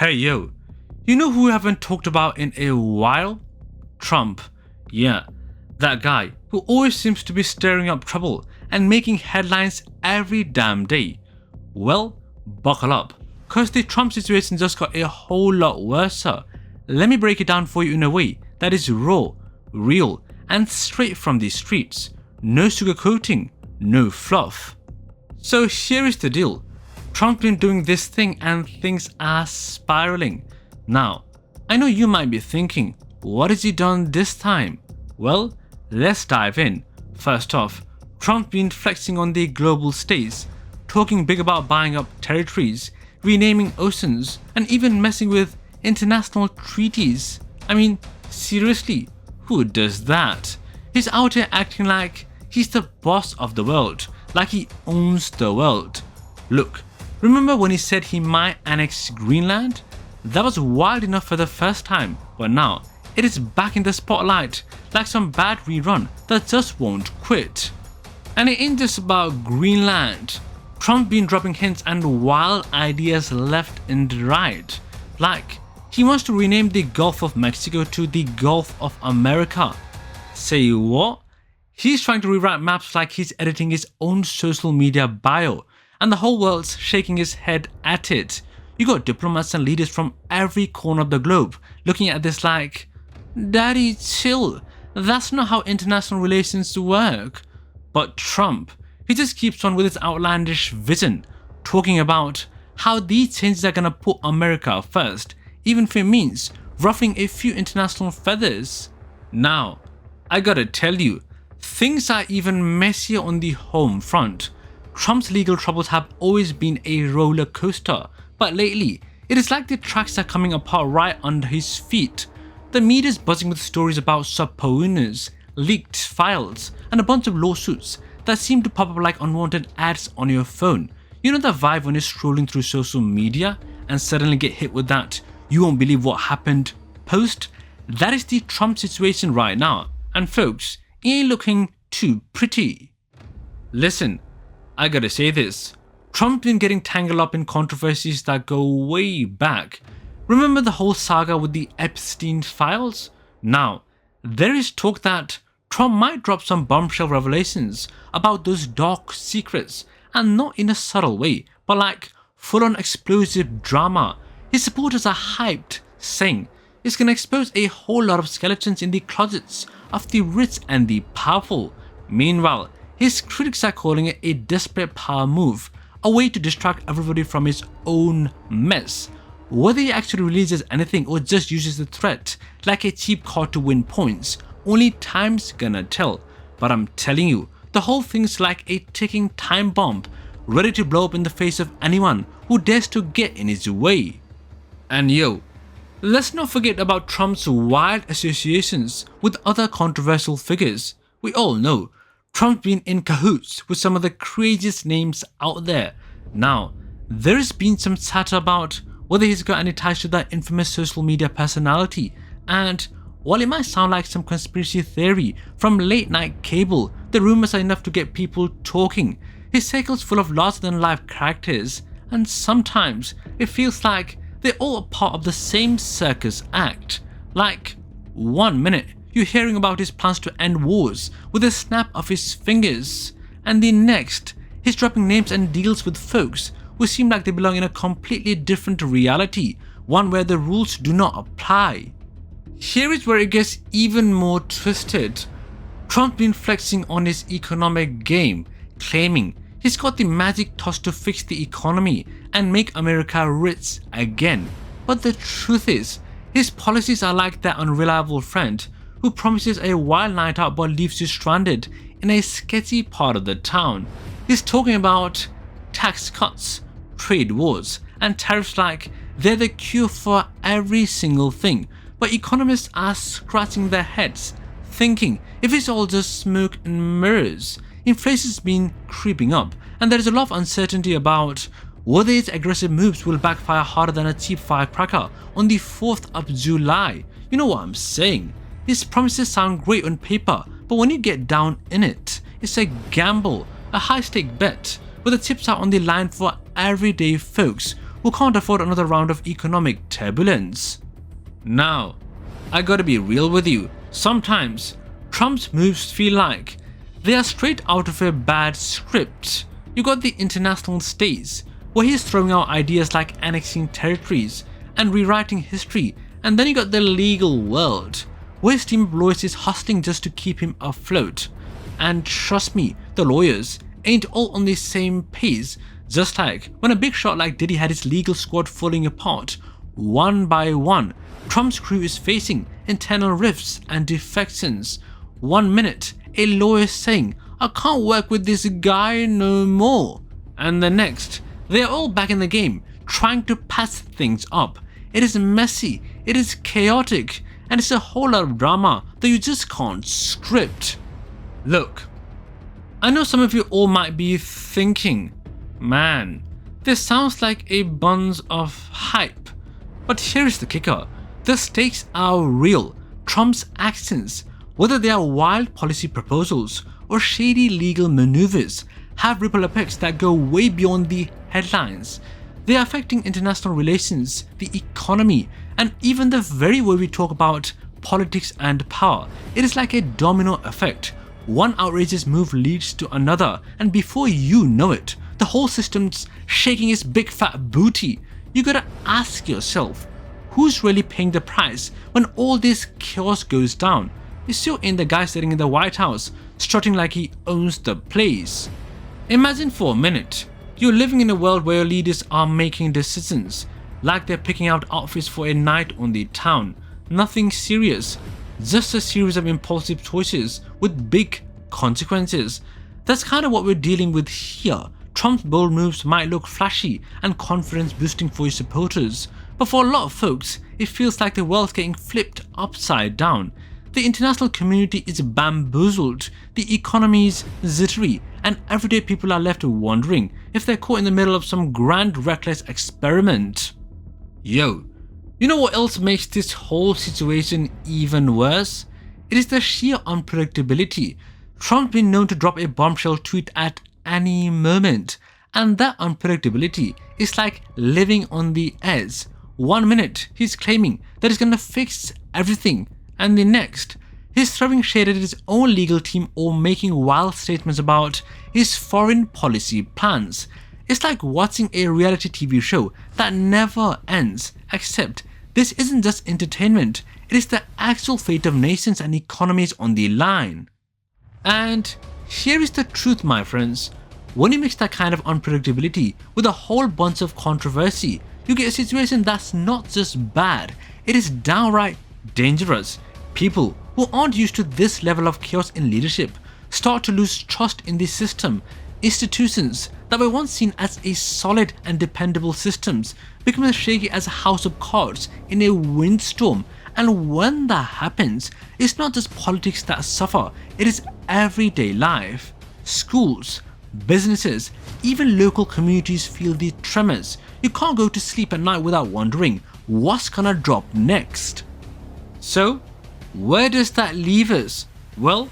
Hey yo, you know who we haven't talked about in a while? Trump. Yeah, that guy who always seems to be stirring up trouble and making headlines every damn day. Well, buckle up, cause the Trump situation just got a whole lot worse. Let me break it down for you in a way that is raw, real, and straight from the streets. No sugarcoating, no fluff. So here is the deal. Trump's been doing this thing and things are spiraling. Now, I know you might be thinking, what has he done this time? Well, let's dive in. First off, Trump's been flexing on the global stage, talking big about buying up territories, renaming oceans, and even messing with international treaties. I mean, seriously, who does that? He's out here acting like he's the boss of the world, like he owns the world. Look, remember when he said he might annex Greenland? That was wild enough for the first time, but now it is back in the spotlight like some bad rerun that just won't quit. And it ain't just about Greenland. Trump been dropping hints and wild ideas left and right. Like, he wants to rename the Gulf of Mexico to the Gulf of America. Say what? He's trying to rewrite maps like he's editing his own social media bio, and the whole world's shaking his head at it. You got diplomats and leaders from every corner of the globe looking at this like, Daddy, chill. That's not how international relations work. But Trump, he just keeps on with his outlandish vision, talking about how these changes are gonna put America first, even if it means ruffling a few international feathers. Now, I gotta tell you, things are even messier on the home front. Trump's legal troubles have always been a roller coaster, but lately, it is like the tracks are coming apart right under his feet. The media's buzzing with stories about subpoenas, leaked files, and a bunch of lawsuits that seem to pop up like unwanted ads on your phone. You know that vibe when you're scrolling through social media and suddenly get hit with that "you won't believe what happened" post? That is the Trump situation right now, and folks, it ain't looking too pretty. Listen, I gotta say this. Trump's been getting tangled up in controversies that go way back. Remember the whole saga with the Epstein files? Now, there is talk that Trump might drop some bombshell revelations about those dark secrets, and not in a subtle way, but like full-on explosive drama. His supporters are hyped, saying it's gonna expose a whole lot of skeletons in the closets of the rich and the powerful. Meanwhile, his critics are calling it a desperate power move, a way to distract everybody from his own mess. Whether he actually releases anything or just uses the threat like a cheap card to win points, only time's gonna tell. But I'm telling you, the whole thing's like a ticking time bomb, ready to blow up in the face of anyone who dares to get in his way. And yo, let's not forget about Trump's wild associations with other controversial figures. We all know Trump's been in cahoots with some of the craziest names out there. Now, there's been some chatter about whether he's got any ties to that infamous social media personality, and while it might sound like some conspiracy theory from late night cable, the rumors are enough to get people talking. His cycle's full of larger than life characters, and sometimes it feels like they're all a part of the same circus act. Like, 1 minute you're hearing about his plans to end wars with a snap of his fingers, and the next he's dropping names and deals with folks who seem like they belong in a completely different reality, one where the rules do not apply. Here is where it gets even more twisted. Trump's been flexing on his economic game, claiming he's got the magic touch to fix the economy and make America rich again. But the truth is, his policies are like that unreliable friend who promises a wild night out but leaves you stranded in a sketchy part of the town. He's talking about tax cuts, trade wars, and tariffs like they're the cure for every single thing. But economists are scratching their heads, thinking if it's all just smoke and mirrors. Inflation's been creeping up, and there is a lot of uncertainty about whether its aggressive moves will backfire harder than a cheap firecracker on the 4th of July. You know what I'm saying? His promises sound great on paper, but when you get down in it, it's a gamble, a high-stake bet, where the chips are on the line for everyday folks who can't afford another round of economic turbulence. Now, I gotta be real with you, sometimes Trump's moves feel like they are straight out of a bad script. You got the international stage, where he's throwing out ideas like annexing territories and rewriting history, and then you got the legal world, where his team of lawyers is hustling just to keep him afloat. And trust me, the lawyers ain't all on the same page, just like when a big shot like Diddy had his legal squad falling apart. One by one, Trump's crew is facing internal rifts and defections. 1 minute, a lawyer saying, "I can't work with this guy no more," and the next, they are all back in the game, trying to patch things up. It is messy, it is chaotic, and it's a whole lot of drama that you just can't script. Look, I know some of you all might be thinking, man, this sounds like a bunch of hype. But here's the kicker, the stakes are real. Trump's actions, whether they are wild policy proposals or shady legal maneuvers, have ripple effects that go way beyond the headlines. They are affecting international relations, the economy, and even the very way we talk about politics and power. It is like a domino effect. One outrageous move leads to another, and before you know it, the whole system's shaking its big fat booty. You gotta ask yourself, who's really paying the price when all this chaos goes down? It still ain't the guy sitting in the White House strutting like he owns the place. Imagine for a minute, you're living in a world where your leaders are making decisions like they're picking out outfits for a night on the town. Nothing serious, just a series of impulsive choices with big consequences. That's kind of what we're dealing with here. Trump's bold moves might look flashy and confidence boosting for his supporters, but for a lot of folks, it feels like the world's getting flipped upside down. The international community is bamboozled, the economy's zittery, and everyday people are left wondering if they're caught in the middle of some grand reckless experiment. Yo, you know what else makes this whole situation even worse? It is the sheer unpredictability. Trump's been known to drop a bombshell tweet at any moment, and that unpredictability is like living on the edge. 1 minute, he's claiming that he's gonna fix everything, and the next, he's throwing shade at his own legal team or making wild statements about his foreign policy plans. It's like watching a reality TV show that never ends, except this isn't just entertainment, it is the actual fate of nations and economies on the line. And here is the truth, my friends. When you mix that kind of unpredictability with a whole bunch of controversy, you get a situation that's not just bad, it is downright dangerous. People who aren't used to this level of chaos in leadership start to lose trust in the system. Institutions that were once seen as a solid and dependable systems become as shaky as a house of cards in a windstorm. And when that happens, it's not just politics that suffer, it is everyday life. Schools, businesses, even local communities feel the tremors. You can't go to sleep at night without wondering what's gonna drop next. So, where does that leave us? Well,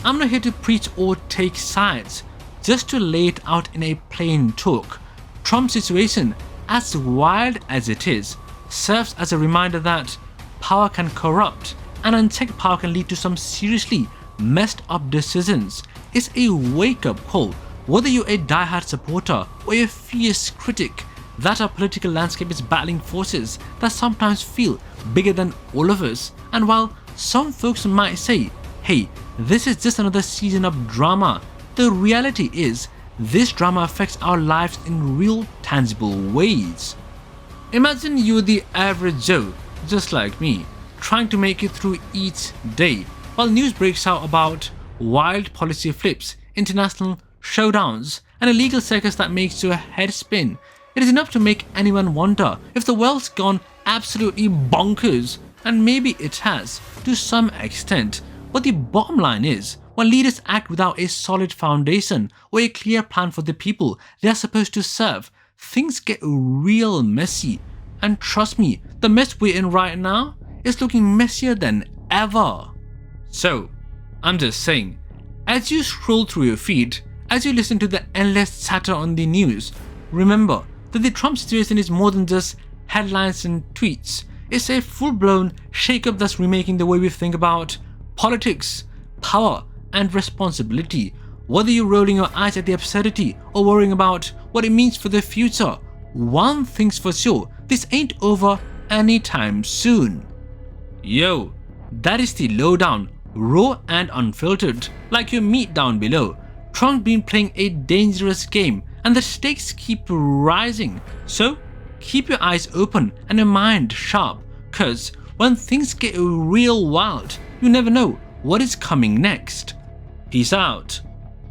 I'm not here to preach or take sides, just to lay it out in a plain talk. Trump's situation, as wild as it is, serves as a reminder that power can corrupt, and unchecked power can lead to some seriously messed up decisions. It's a wake-up call, whether you're a die-hard supporter or a fierce critic, that our political landscape is battling forces that sometimes feel bigger than all of us. And while some folks might say, hey, this is just another season of drama, the reality is this drama affects our lives in real, tangible ways. Imagine you're the average Joe, just like me, trying to make it through each day, while news breaks out about wild policy flips, international showdowns, and a legal circus that makes your head spin. It is enough to make anyone wonder if the world's gone absolutely bonkers, and maybe it has, to some extent. But the bottom line is, when leaders act without a solid foundation or a clear plan for the people they are supposed to serve, things get real messy. And trust me, the mess we're in right now is looking messier than ever. So, I'm just saying, as you scroll through your feed, as you listen to the endless chatter on the news, remember, that the Trump situation is more than just headlines and tweets. It's a full-blown shake-up that's remaking the way we think about politics, power, and responsibility. Whether you're rolling your eyes at the absurdity or worrying about what it means for the future, one thing's for sure, this ain't over anytime soon. Yo, that is the lowdown, raw and unfiltered, like your meat down below. Trump's been playing a dangerous game and the stakes keep rising. So keep your eyes open and your mind sharp, cause when things get real wild, you never know what is coming next. Peace out.